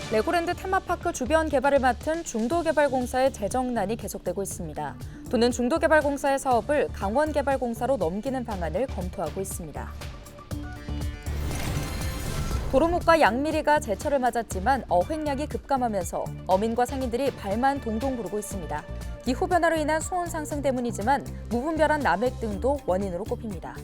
레고랜드 테마파크 주변 개발을 맡은 중도개발공사의 재정난이 계속되고 있습니다. 도는 중도개발공사의 사업을 강원개발공사로 넘기는 방안을 검토하고 있습니다. 도루묵과 양미리가 제철을 맞았지만 어획량이 급감하면서 어민과 상인들이 발만 동동 구르고 있습니다. 기후변화로 인한 수온 상승 때문이지만 무분별한 남획 등도 원인으로 꼽힙니다.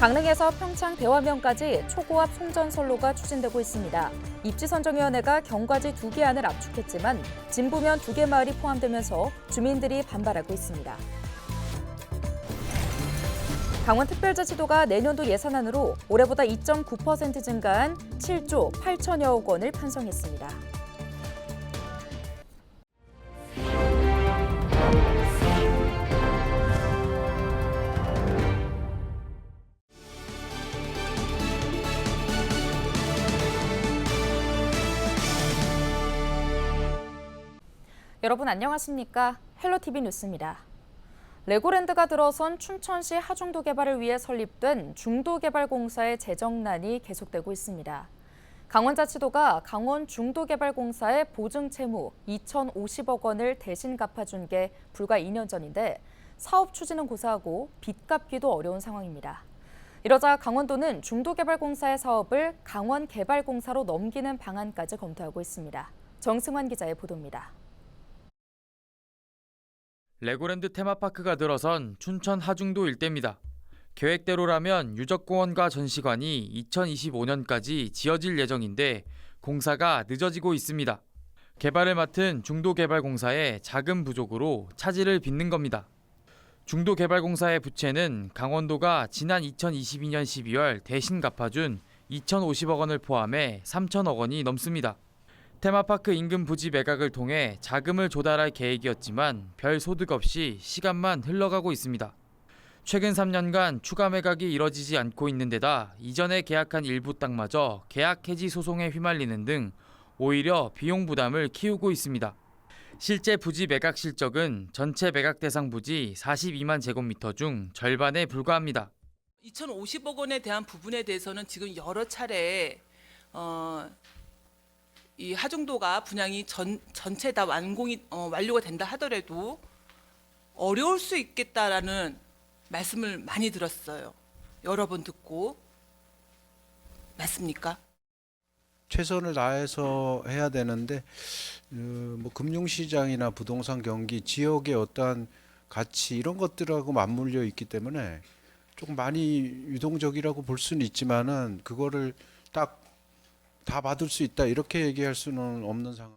강릉에서 평창 대화명까지 초고압 송전선로가 추진되고 있습니다. 입지선정위원회가 경과지 2개 안을 압축했지만 진부면 2개 마을이 포함되면서 주민들이 반발하고 있습니다. 강원특별자치도가 내년도 예산안으로 올해보다 2.9% 증가한 7조 8천여억 원을 편성했습니다. 여러분 안녕하십니까? 헬로티비 뉴스입니다. 레고랜드가 들어선 춘천시 하중도 개발을 위해 설립된 중도개발공사의 재정난이 계속되고 있습니다. 강원자치도가 강원 중도개발공사의 보증 채무 2,050억 원을 대신 갚아준 게 불과 2년 전인데 사업 추진은 고사하고 빚 갚기도 어려운 상황입니다. 이러자 강원도는 중도개발공사의 사업을 강원개발공사로 넘기는 방안까지 검토하고 있습니다. 정승환 기자의 보도입니다. 레고랜드 테마파크가 들어선 춘천 하중도 일대입니다. 계획대로라면 유적공원과 전시관이 2025년까지 지어질 예정인데 공사가 늦어지고 있습니다. 개발을 맡은 중도개발공사의 자금 부족으로 차질을 빚는 겁니다. 중도개발공사의 부채는 강원도가 지난 2022년 12월 대신 갚아준 2,050억 원을 포함해 3천억 원이 넘습니다. 테마파크 인근 부지 매각을 통해 자금을 조달할 계획이었지만 별 소득 없이 시간만 흘러가고 있습니다. 최근 3년간 추가 매각이 이뤄지지 않고 있는 데다 이전에 계약한 일부 땅마저 계약 해지 소송에 휘말리는 등 오히려 비용 부담을 키우고 있습니다. 실제 부지 매각 실적은 전체 매각 대상 부지 42만 제곱미터 중 절반에 불과합니다. 2,050억 원에 대한 부분에 대해서는 지금 여러 차례 이 하중도가 분양이 전체 다 완료가 된다 하더라도 어려울 수 있겠다라는 말씀을 많이 들었어요. 여러 번 듣고 맞습니까? 최선을 다해서 해야 되는데 뭐 금융시장이나 부동산 경기, 지역의 어떠한 가치 이런 것들하고 맞물려 있기 때문에 조금 많이 유동적이라고 볼 수는 있지만은 그거를 딱 다 받을 수 있다 이렇게 얘기할 수는 없는 상황.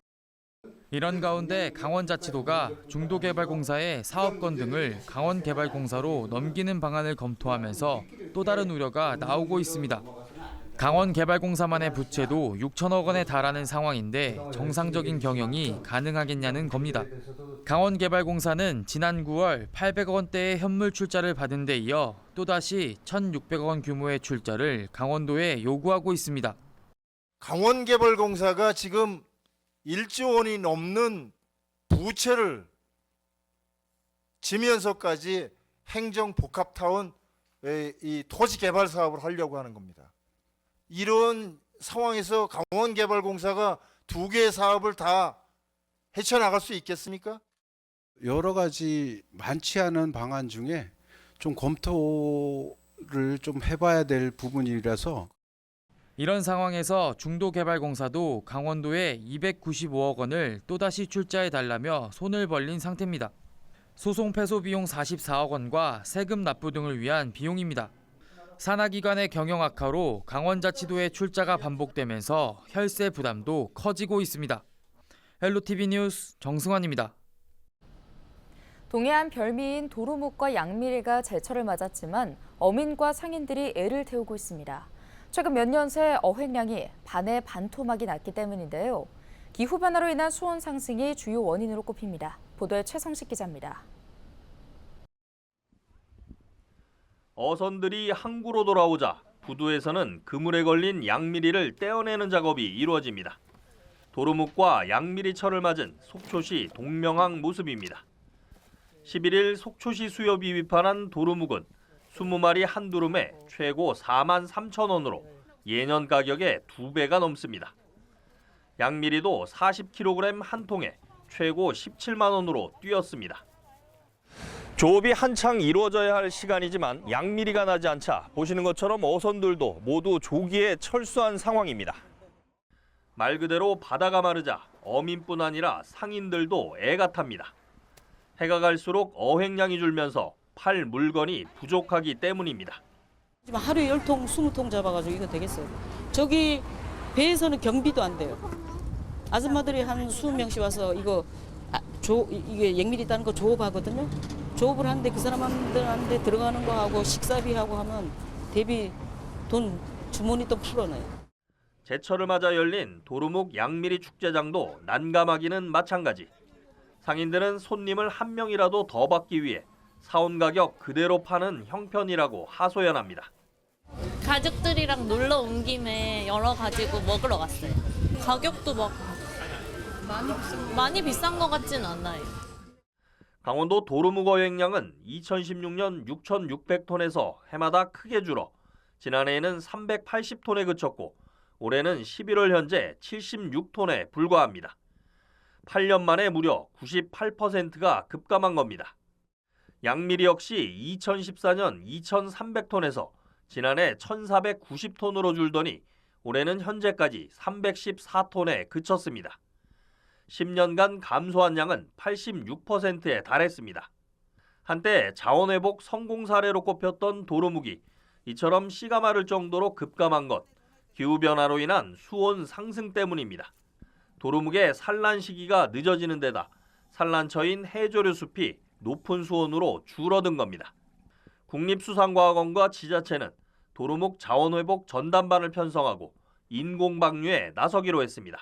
이런 가운데 강원자치도가 중도개발공사의 사업권 등을 강원개발공사로 넘기는 방안을 검토하면서 또 다른 우려가 나오고 있습니다. 강원개발공사만의 부채도 6천억 원에 달하는 상황인데 정상적인 경영이 가능하겠냐는 겁니다. 강원개발공사는 지난 9월 800억 원대의 현물 출자를 받은 데 이어 또다시 1,600억 원 규모의 출자를 강원도에 요구하고 있습니다. 강원개발공사가 지금 1조 원이 넘는 부채를 지면서까지 행정복합타운 이 토지개발 사업을 하려고 하는 겁니다. 이런 상황에서 강원개발공사가 2개의 사업을 다 헤쳐나갈 수 있겠습니까? 여러 가지 많지 않은 방안 중에 좀 검토를 좀 해봐야 될 부분이라서 이런 상황에서 중도개발공사도 강원도에 295억 원을 또다시 출자해달라며 손을 벌린 상태입니다. 소송 패소 비용 44억 원과 세금 납부 등을 위한 비용입니다. 산하기관의 경영 악화로 강원자치도의 출자가 반복되면서 혈세 부담도 커지고 있습니다. 헬로티비 뉴스 정승환입니다. 동해안 별미인 도루묵과 양미리가 제철을 맞았지만 어민과 상인들이 애를 태우고 있습니다. 최근 몇 년 새 어획량이 반의 반토막이 났기 때문인데요. 기후변화로 인한 수온 상승이 주요 원인으로 꼽힙니다. 보도에 최성식 기자입니다. 어선들이 항구로 돌아오자 부두에서는 그물에 걸린 양미리를 떼어내는 작업이 이루어집니다. 도루묵과 양미리철을 맞은 속초시 동명항 모습입니다. 11일 속초시 수협이 위판한 도루묵은 20마리 한 두름에 최고 4만 3천 원으로 예년 가격의 2배가 넘습니다. 양미리도 40kg 한 통에 최고 17만 원으로 뛰었습니다. 조업이 한창 이루어져야 할 시간이지만 양미리가 나지 않자 보시는 것처럼 어선들도 모두 조기에 철수한 상황입니다. 말 그대로 바다가 마르자 어민뿐 아니라 상인들도 애가 탑니다. 해가 갈수록 어획량이 줄면서 팔 물건이 부족하기 때문입니다. 지금 하루에 10통, 20통 잡아가지고 이거 되겠어요. 저기 배에서는 경비도 안 돼요. 아줌마들이 한 20명씩 와서 이게 양미리 따는 거 조업하거든요. 조업을 하는데 그 사람한테 들어가는 거하고 식사비하고 하면 대비 돈 주머니 또 풀어내요. 제철을 맞아 열린 도루묵 양미리 축제장도 난감하기는 마찬가지. 상인들은 손님을 한 명이라도 더 받기 위해 사온 가격 그대로 파는 형편이라고 하소연합니다. 가족들이랑 놀러 온 김에 여러 가지고 먹으러 갔어요. 가격도 막 많이 비싼 것 같진 않아요. 강원도 도루묵 어획량은 2016년 6,600톤에서 해마다 크게 줄어 지난해에는 380톤에 그쳤고 올해는 11월 현재 76톤에 불과합니다. 8년 만에 무려 98%가 급감한 겁니다. 양미리 역시 2014년 2,300톤에서 지난해 1,490톤으로 줄더니 올해는 현재까지 314톤에 그쳤습니다. 10년간 감소한 양은 86%에 달했습니다. 한때 자원회복 성공 사례로 꼽혔던 도루묵이 이처럼 씨가 마를 정도로 급감한 것, 기후변화로 인한 수온 상승 때문입니다. 도루묵의 산란 시기가 늦어지는 데다 산란처인 해조류 숲이 높은 수온으로 줄어든 겁니다. 국립수산과학원과 지자체는 도루묵 자원회복 전담반을 편성하고 인공방류에 나서기로 했습니다.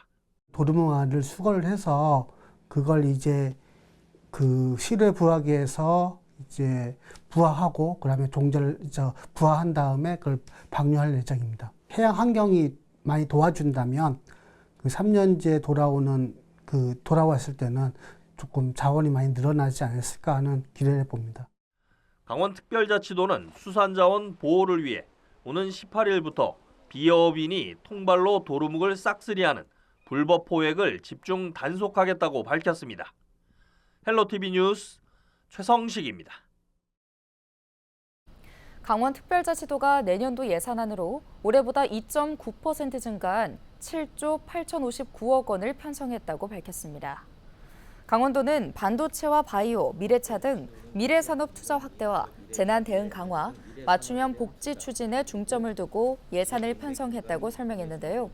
도루묵알을 수거를 해서 그걸 이제 그 실외 부화기에서 이제 부화하고 그다음에 부화한 다음에 그걸 방류할 예정입니다. 해양 환경이 많이 도와준다면 그 3년째 돌아왔을 때는 조금 자원이 많이 늘어나지 않았을까 하는 기대를 봅니다. 강원특별자치도는 수산자원 보호를 위해 오는 18일부터 비어업인이 통발로 도루묵을 싹쓸이하는 불법 포획을 집중 단속하겠다고 밝혔습니다. 헬로티비 뉴스 최성식입니다. 강원특별자치도가 내년도 예산안으로 올해보다 2.9% 증가한 7조 8,059억 원을 편성했다고 밝혔습니다. 강원도는 반도체와 바이오, 미래차 등 미래산업 투자 확대와 재난 대응 강화, 맞춤형 복지 추진에 중점을 두고 예산을 편성했다고 설명했는데요.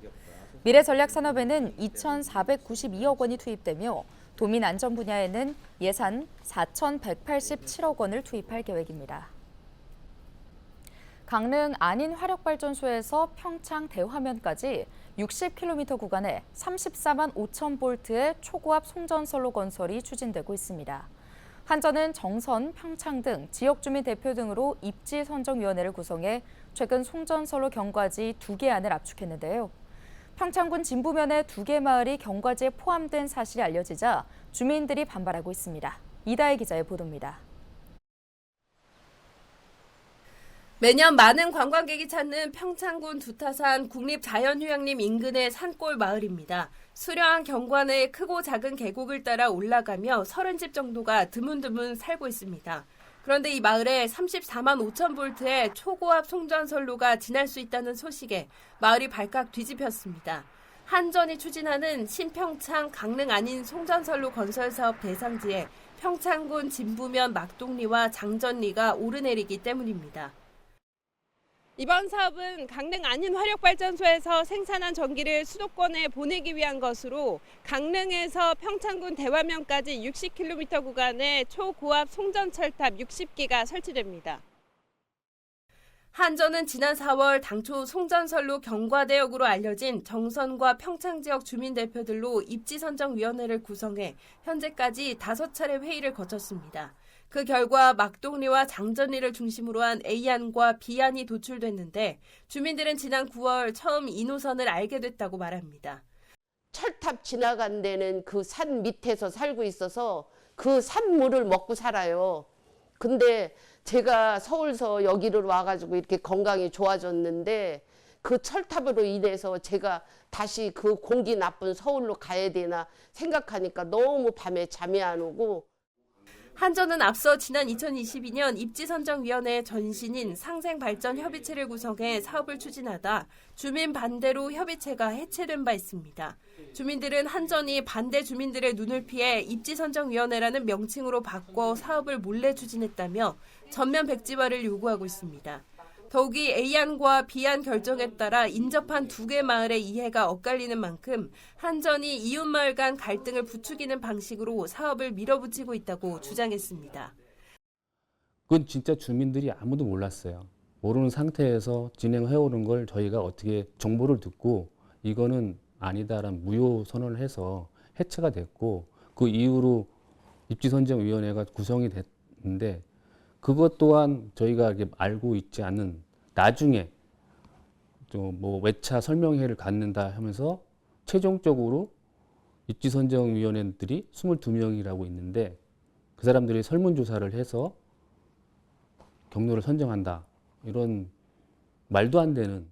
미래전략산업에는 2,492억 원이 투입되며 도민 안전 분야에는 예산 4,187억 원을 투입할 계획입니다. 강릉 안인 화력발전소에서 평창 대화면까지 60km 구간에 34만 5천 볼트의 초고압 송전선로 건설이 추진되고 있습니다. 한전은 정선, 평창 등 지역 주민 대표 등으로 입지 선정위원회를 구성해 최근 송전선로 경과지 2개 안을 압축했는데요. 평창군 진부면의 2개 마을이 경과지에 포함된 사실이 알려지자 주민들이 반발하고 있습니다. 이다혜 기자의 보도입니다. 매년 많은 관광객이 찾는 평창군 두타산 국립자연휴양림 인근의 산골 마을입니다. 수려한 경관의 크고 작은 계곡을 따라 올라가며 30집 정도가 드문드문 살고 있습니다. 그런데 이 마을에 34만 5천 볼트의 초고압 송전선로가 지날 수 있다는 소식에 마을이 발칵 뒤집혔습니다. 한전이 추진하는 신평창 강릉 안인 송전선로 건설 사업 대상지에 평창군 진부면 막동리와 장전리가 오르내리기 때문입니다. 이번 사업은 강릉 안인 화력발전소에서 생산한 전기를 수도권에 보내기 위한 것으로 강릉에서 평창군 대화면까지 60km 구간에 초고압 송전철탑 60기가 설치됩니다. 한전은 지난 4월 당초 송전선로 경과대역으로 알려진 정선과 평창 지역 주민 대표들로 입지선정위원회를 구성해 현재까지 5차례 회의를 거쳤습니다. 그 결과 막동리와 장전리를 중심으로 한 A안과 B안이 도출됐는데 주민들은 지난 9월 처음 이 노선을 알게 됐다고 말합니다. 철탑 지나간 데는 그 산 밑에서 살고 있어서 그 산물을 먹고 살아요. 근데 제가 서울서 여기를 와가지고 이렇게 건강이 좋아졌는데 그 철탑으로 인해서 제가 다시 그 공기 나쁜 서울로 가야 되나 생각하니까 너무 밤에 잠이 안 오고. 한전은 앞서 지난 2022년 입지선정위원회 전신인 상생발전협의체를 구성해 사업을 추진하다 주민 반대로 협의체가 해체된 바 있습니다. 주민들은 한전이 반대 주민들의 눈을 피해 입지선정위원회라는 명칭으로 바꿔 사업을 몰래 추진했다며 전면 백지화를 요구하고 있습니다. 더욱이 A안과 B안 결정에 따라 인접한 두 개 마을의 이해가 엇갈리는 만큼 한전이 이웃마을 간 갈등을 부추기는 방식으로 사업을 밀어붙이고 있다고 주장했습니다. 그건 진짜 주민들이 아무도 몰랐어요. 모르는 상태에서 진행해오는 걸 저희가 어떻게 정보를 듣고 이거는 아니다라는 무효 선언을 해서 해체가 됐고, 그 이후로 입지선정위원회가 구성이 됐는데, 그것 또한 저희가 알고 있지 않는 나중에 좀 뭐 외차 설명회를 갖는다 하면서 최종적으로 입지선정위원회들이 22명이라고 있는데 그 사람들이 설문조사를 해서 경로를 선정한다. 이런 말도 안 되는.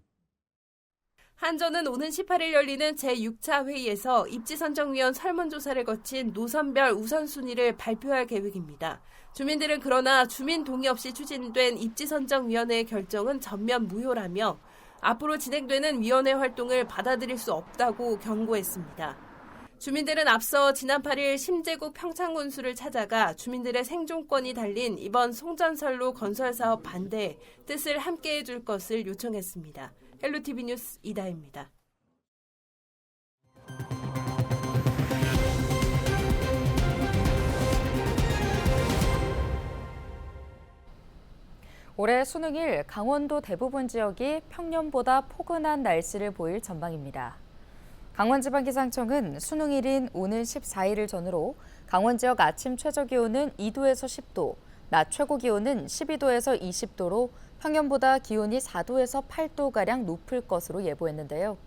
한전은 오는 18일 열리는 제6차 회의에서 입지선정위원 설문조사를 거친 노선별 우선순위를 발표할 계획입니다. 주민들은 그러나 주민 동의 없이 추진된 입지선정위원회의 결정은 전면 무효라며 앞으로 진행되는 위원회 활동을 받아들일 수 없다고 경고했습니다. 주민들은 앞서 지난 8일 심재국 평창군수를 찾아가 주민들의 생존권이 달린 이번 송전선로 건설 사업 반대에 뜻을 함께해 줄 것을 요청했습니다. 헬로티비 뉴스 이다혜입니다. 올해 수능일 강원도 대부분 지역이 평년보다 포근한 날씨를 보일 전망입니다. 강원지방기상청은 수능일인 오는 14일을 전후로 강원 지역 아침 최저기온은 2도에서 10도, 낮 최고기온은 12도에서 20도로 평년보다 기온이 4도에서 8도가량 높을 것으로 예보했는데요.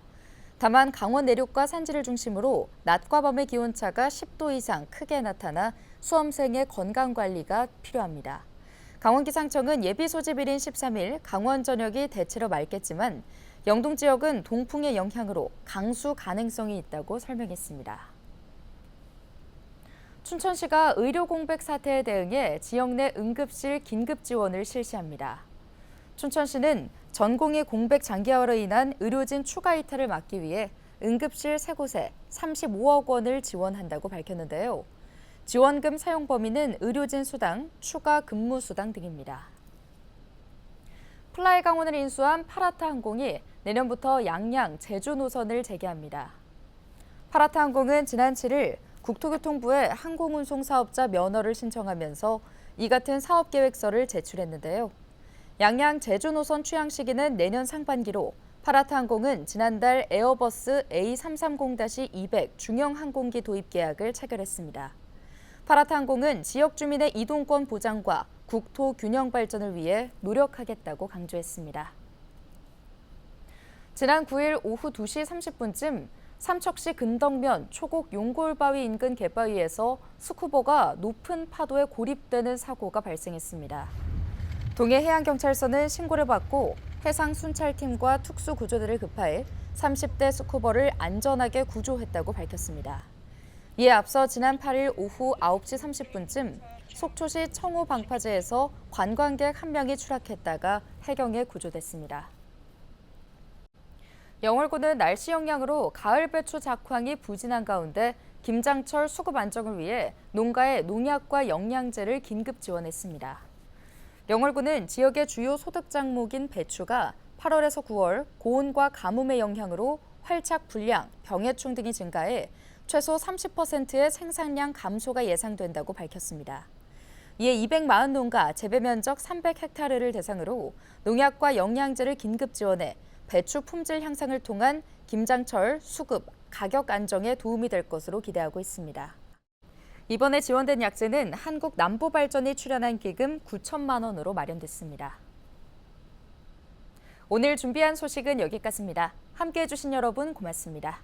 다만 강원 내륙과 산지를 중심으로 낮과 밤의 기온차가 10도 이상 크게 나타나 수험생의 건강관리가 필요합니다. 강원기상청은 예비 소집일인 13일 강원 전역이 대체로 맑겠지만 영동 지역은 동풍의 영향으로 강수 가능성이 있다고 설명했습니다. 춘천시가 의료 공백 사태에 대응해 지역 내 응급실 긴급 지원을 실시합니다. 춘천시는 전공의 공백 장기화로 인한 의료진 추가 이탈을 막기 위해 응급실 3곳에 35억 원을 지원한다고 밝혔는데요. 지원금 사용 범위는 의료진 수당, 추가 근무 수당 등입니다. 플라이 강원을 인수한 파라타 항공이 내년부터 양양, 제주 노선을 재개합니다. 파라타 항공은 지난 7일 국토교통부에 항공운송 사업자 면허를 신청하면서 이 같은 사업계획서를 제출했는데요. 양양, 제주 노선 취항 시기는 내년 상반기로 파라타 항공은 지난달 에어버스 A330-200 중형 항공기 도입 계약을 체결했습니다. 파라타 항공은 지역 주민의 이동권 보장과 국토 균형 발전을 위해 노력하겠다고 강조했습니다. 지난 9일 오후 2시 30분쯤 삼척시 근덕면 초곡 용골바위 인근 갯바위에서 스쿠버가 높은 파도에 고립되는 사고가 발생했습니다. 동해해양경찰서는 신고를 받고 해상순찰팀과 특수구조대를 급파해 30대 스쿠버를 안전하게 구조했다고 밝혔습니다. 이에 앞서 지난 8일 오후 9시 30분쯤 속초시 청호 방파제에서 관광객 1명이 추락했다가 해경에 구조됐습니다. 영월군은 날씨 영향으로 가을 배추 작황이 부진한 가운데 김장철 수급 안정을 위해 농가에 농약과 영양제를 긴급 지원했습니다. 영월군은 지역의 주요 소득 작목인 배추가 8월에서 9월 고온과 가뭄의 영향으로 활착 불량, 병해충 등이 증가해 최소 30%의 생산량 감소가 예상된다고 밝혔습니다. 이에 240농가 재배 면적 300헥타르를 대상으로 농약과 영양제를 긴급 지원해 배추 품질 향상을 통한 김장철 수급, 가격 안정에 도움이 될 것으로 기대하고 있습니다. 이번에 지원된 약재는 한국남부발전이 출연한 기금 9천만 원으로 마련됐습니다. 오늘 준비한 소식은 여기까지입니다. 함께해 주신 여러분 고맙습니다.